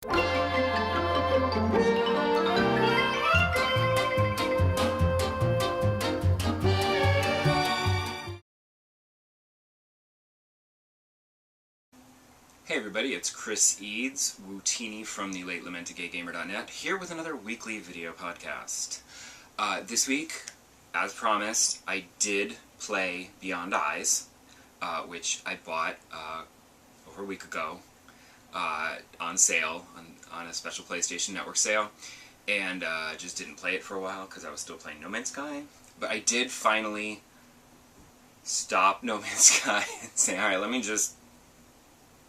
Hey everybody, it's Chris Eads, Wootini from the latelamenteddgaygamer.net, here with another weekly video podcast. This week, as promised, I did play Beyond Eyes, which I bought over a week ago on sale, on a special PlayStation Network sale, and just didn't play it for a while because I was still playing No Man's Sky. But I did finally stop No Man's Sky and say, alright, let me just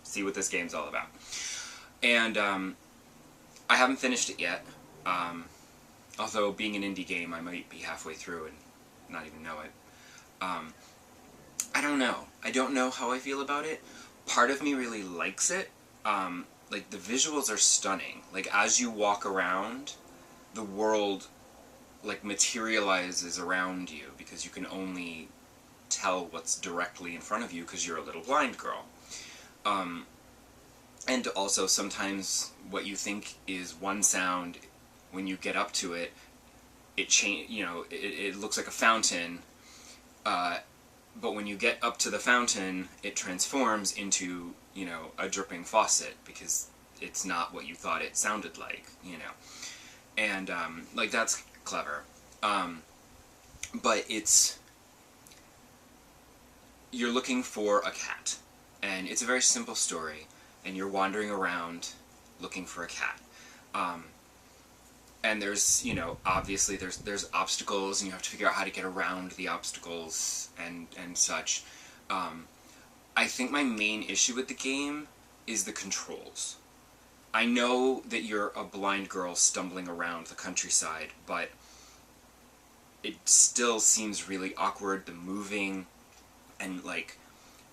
see what this game's all about. And I haven't finished it yet, although being an indie game I might be halfway through and not even know it. I don't know. I don't know how I feel about it. Part of me really likes it. Like, the visuals are stunning. Like, as you walk around, the world, like, materializes around you because you can only tell what's directly in front of you because you're a little blind girl. And also sometimes what you think is one sound, when you get up to it, it looks like a fountain, but when you get up to the fountain, it transforms into, a dripping faucet, because it's not what you thought it sounded like, And, like, that's clever. But you're looking for a cat. And it's a very simple story, and you're wandering around looking for a cat. And there's, obviously there's obstacles, and you have to figure out how to get around the obstacles and such. I think my main issue with the game is the controls. I know that you're a blind girl stumbling around the countryside, but it still seems really awkward, the moving, and, like,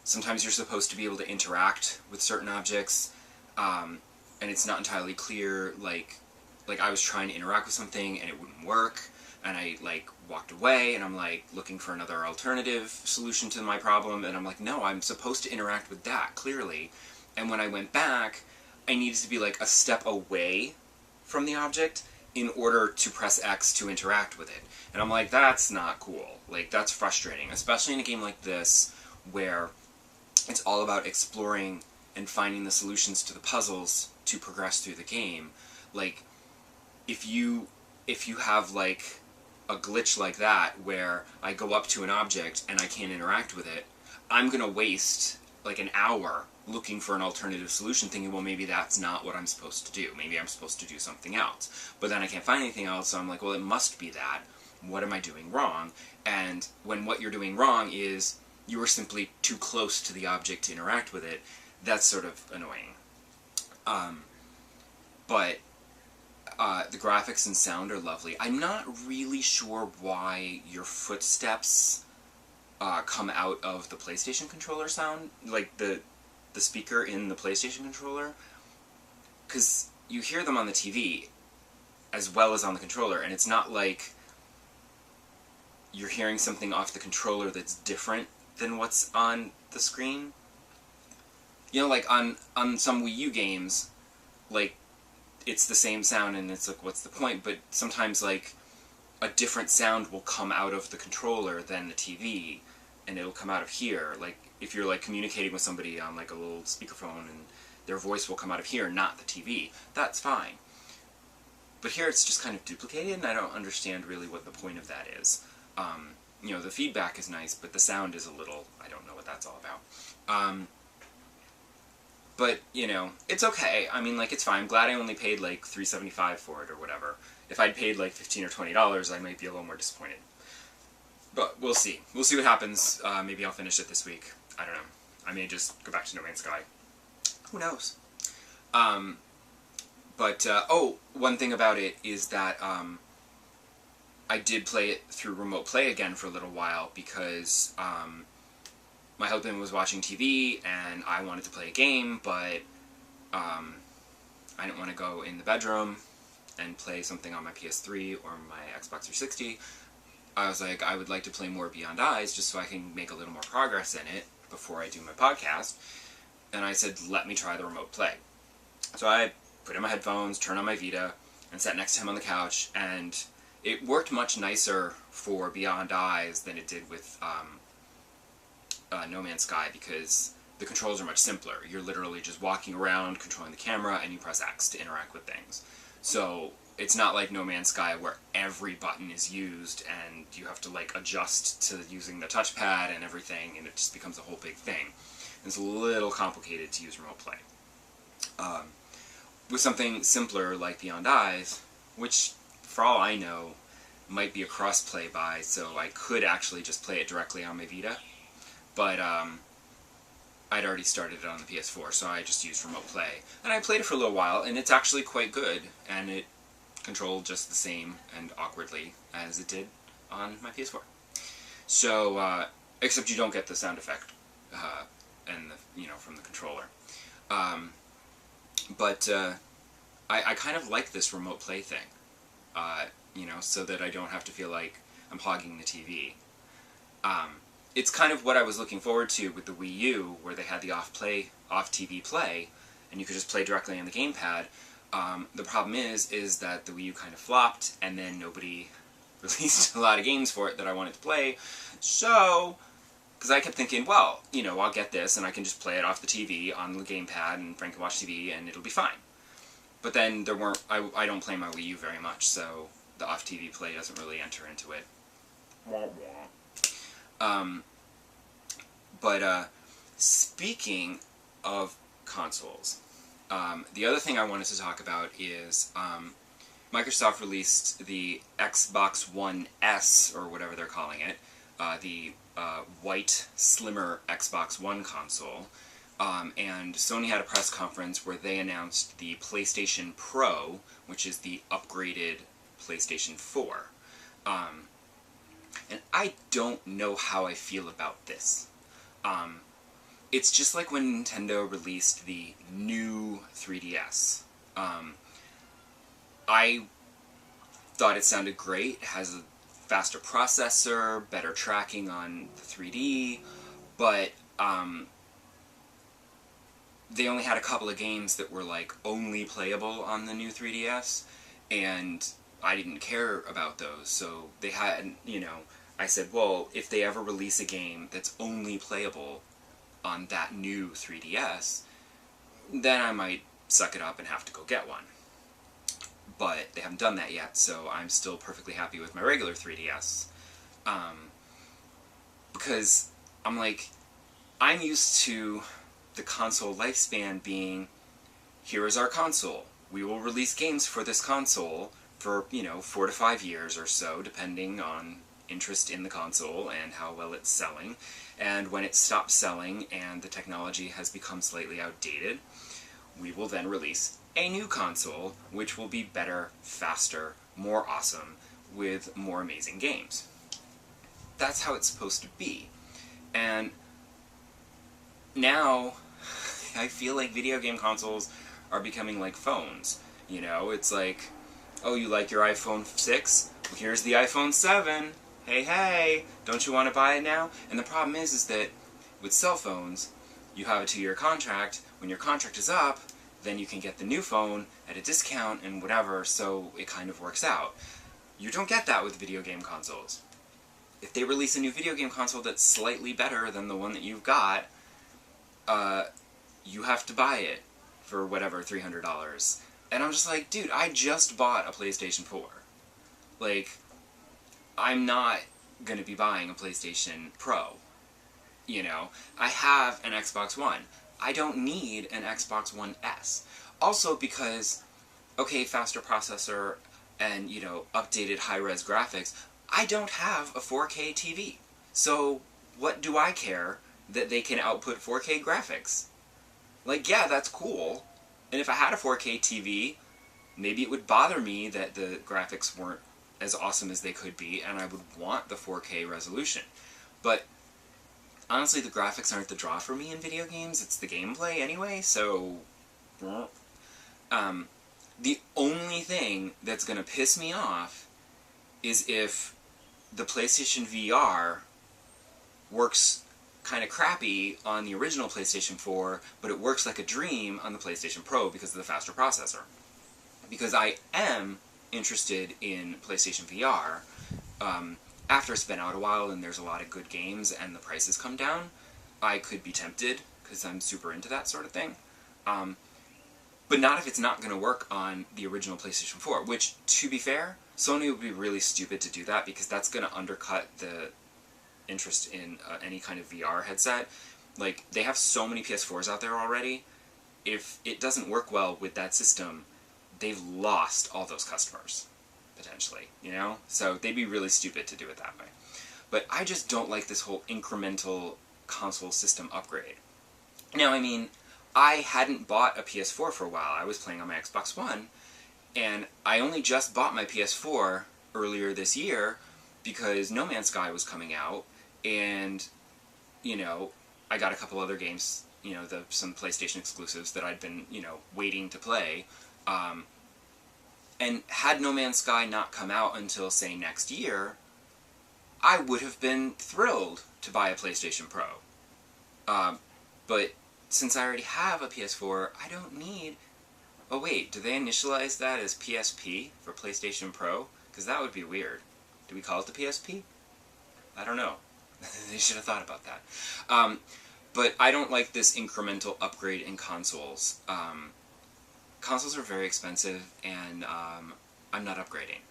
sometimes you're supposed to be able to interact with certain objects, and it's not entirely clear, like I was trying to interact with something and it wouldn't work, and I, like, walked away, and I'm, like, looking for another alternative solution to my problem, and I'm like, no, I'm supposed to interact with that, clearly. And when I went back, I needed to be, like, a step away from the object in order to press X to interact with it. And I'm like, that's not cool. Like, that's frustrating, especially in a game like this, where it's all about exploring and finding the solutions to the puzzles to progress through the game. Like, if you have, like, a glitch like that where I go up to an object and I can't interact with it, I'm gonna waste, like, an hour looking for an alternative solution, thinking, well, maybe that's not what I'm supposed to do. Maybe I'm supposed to do something else. But then I can't find anything else, so I'm like, well, it must be that. What am I doing wrong? And when what you're doing wrong is you were simply too close to the object to interact with it, that's sort of annoying. But the graphics and sound are lovely. I'm not really sure why your footsteps come out of the PlayStation controller sound, like the speaker in the PlayStation controller, because you hear them on the TV as well as on the controller, and it's not like you're hearing something off the controller that's different than what's on the screen. Like on some Wii U games, like, it's the same sound and it's like, what's the point? But sometimes, like, a different sound will come out of the controller than the TV, and it'll come out of here. Like, if you're, like, communicating with somebody on, like, a little speakerphone, and their voice will come out of here, not the TV. That's fine. But here it's just kind of duplicated, and I don't understand really what the point of that is. The feedback is nice, but the sound is a little, I don't know what that's all about. But, it's okay. I mean, like, it's fine. I'm glad I only paid, like, $3.75 for it or whatever. If I'd paid, like, $15 or $20, I might be a little more disappointed. But we'll see. We'll see what happens. Maybe I'll finish it this week. I don't know. I may just go back to No Man's Sky. Who knows? One thing about it is that, I did play it through Remote Play again for a little while because, my husband was watching TV, and I wanted to play a game, but I didn't want to go in the bedroom and play something on my PS3 or my Xbox 360. I was like, I would like to play more Beyond Eyes just so I can make a little more progress in it before I do my podcast. And I said, let me try the Remote Play. So I put in my headphones, turn on my Vita, and sat next to him on the couch, and it worked much nicer for Beyond Eyes than it did with No Man's Sky, because the controls are much simpler. You're literally just walking around, controlling the camera, and you press X to interact with things. So it's not like No Man's Sky where every button is used and you have to like adjust to using the touchpad and everything, and it just becomes a whole big thing. And it's a little complicated to use remote play. With something simpler like Beyond Eyes, which for all I know might be a cross-play buy, so I could actually just play it directly on my Vita, but I'd already started it on the PS4, so I just used remote play. And I played it for a little while, and it's actually quite good, and it controlled just the same and awkwardly as it did on my PS4. So, except you don't get the sound effect, and from the controller. But I kind of like this remote play thing, so that I don't have to feel like I'm hogging the TV. It's kind of what I was looking forward to with the Wii U, where they had the off-TV play, and you could just play directly on the gamepad. The problem is that the Wii U kind of flopped, and then nobody released a lot of games for it that I wanted to play, so, because I kept thinking, well, I'll get this, and I can just play it off the TV on the gamepad, and Frank can watch TV, and it'll be fine. But then I don't play my Wii U very much, so the off-TV play doesn't really enter into it. But speaking of consoles, the other thing I wanted to talk about is Microsoft released the Xbox One S, or whatever they're calling it, the white, slimmer Xbox One console, and Sony had a press conference where they announced the PlayStation Pro, which is the upgraded PlayStation 4. And I don't know how I feel about this. It's just like when Nintendo released the new 3DS. I thought it sounded great. It has a faster processor, better tracking on the 3D, but they only had a couple of games that were like only playable on the new 3DS, and I didn't care about those, so they had, I said, well, if they ever release a game that's only playable on that new 3DS, then I might suck it up and have to go get one. But they haven't done that yet, so I'm still perfectly happy with my regular 3DS. Because I'm used to the console lifespan being, here is our console. We will release games for this console for, 4 to 5 years or so, depending on interest in the console and how well it's selling. And when it stops selling and the technology has become slightly outdated, we will then release a new console, which will be better, faster, more awesome, with more amazing games. That's how it's supposed to be. And now, I feel like video game consoles are becoming like phones. It's like, oh, you like your iPhone 6? Well, here's the iPhone 7. Hey, don't you want to buy it now? And the problem is that with cell phones, you have a 2-year contract. When your contract is up, then you can get the new phone at a discount and whatever, so it kind of works out. You don't get that with video game consoles. If they release a new video game console that's slightly better than the one that you've got, you have to buy it for whatever, $300. And I'm just like, dude, I just bought a PlayStation 4. I'm not going to be buying a PlayStation Pro. I have an Xbox One. I don't need an Xbox One S. Also because, okay, faster processor and, updated high-res graphics, I don't have a 4K TV. So what do I care that they can output 4K graphics? Yeah, that's cool. And if I had a 4K TV, maybe it would bother me that the graphics weren't as awesome as they could be, and I would want the 4K resolution. But honestly, the graphics aren't the draw for me in video games. It's the gameplay anyway, so the only thing that's going to piss me off is if the PlayStation VR works kind of crappy on the original PlayStation 4, but it works like a dream on the PlayStation Pro because of the faster processor. because I am interested in PlayStation VR. After it's been out a while and there's a lot of good games and the prices come down, I could be tempted, because I'm super into that sort of thing. But not if it's not going to work on the original PlayStation 4, which, to be fair, Sony would be really stupid to do that, because that's going to undercut the interest in any kind of VR headset. Like, they have so many PS4s out there already. If it doesn't work well with that system, they've lost all those customers, potentially, you know? So they'd be really stupid to do it that way. But I just don't like this whole incremental console system upgrade. Now, I mean, I hadn't bought a PS4 for a while. I was playing on my Xbox One, and I only just bought my PS4 earlier this year because No Man's Sky was coming out, and, you know, I got a couple other games, you know, some PlayStation exclusives that I'd been, you know, waiting to play. And had No Man's Sky not come out until, say, next year, I would have been thrilled to buy a PlayStation Pro. But since I already have a PS4, I don't need... Oh wait, do they initialize that as PSP for PlayStation Pro? Because that would be weird. Do we call it the PSP? I don't know. They should have thought about that. But I don't like this incremental upgrade in consoles. Consoles are very expensive, and I'm not upgrading.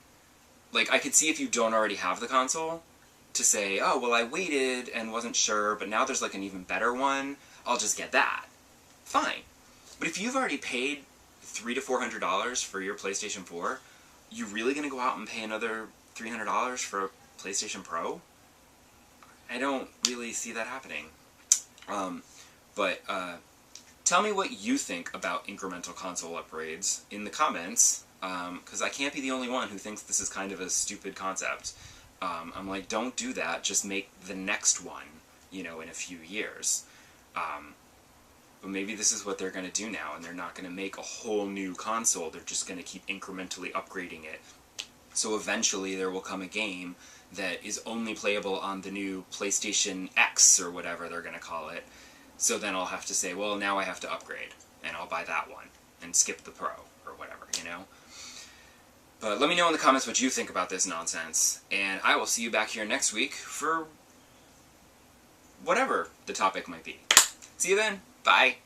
Like, I could see if you don't already have the console, to say, oh, well, I waited and wasn't sure, but now there's like an even better one, I'll just get that. Fine. But if you've already paid $300 to $400 for your PlayStation 4, you really going to go out and pay another $300 for a PlayStation Pro? I don't really see that happening. Tell me what you think about incremental console upgrades in the comments, because I can't be the only one who thinks this is kind of a stupid concept. I'm like, don't do that, just make the next one, you know, in a few years. But maybe this is what they're going to do now, and they're not going to make a whole new console, they're just going to keep incrementally upgrading it. So eventually there will come a game that is only playable on the new PlayStation X, or whatever they're going to call it. So then I'll have to say, well, now I have to upgrade, and I'll buy that one, and skip the Pro, or whatever, you know? But let me know in the comments what you think about this nonsense, and I will see you back here next week for whatever the topic might be. See you then. Bye.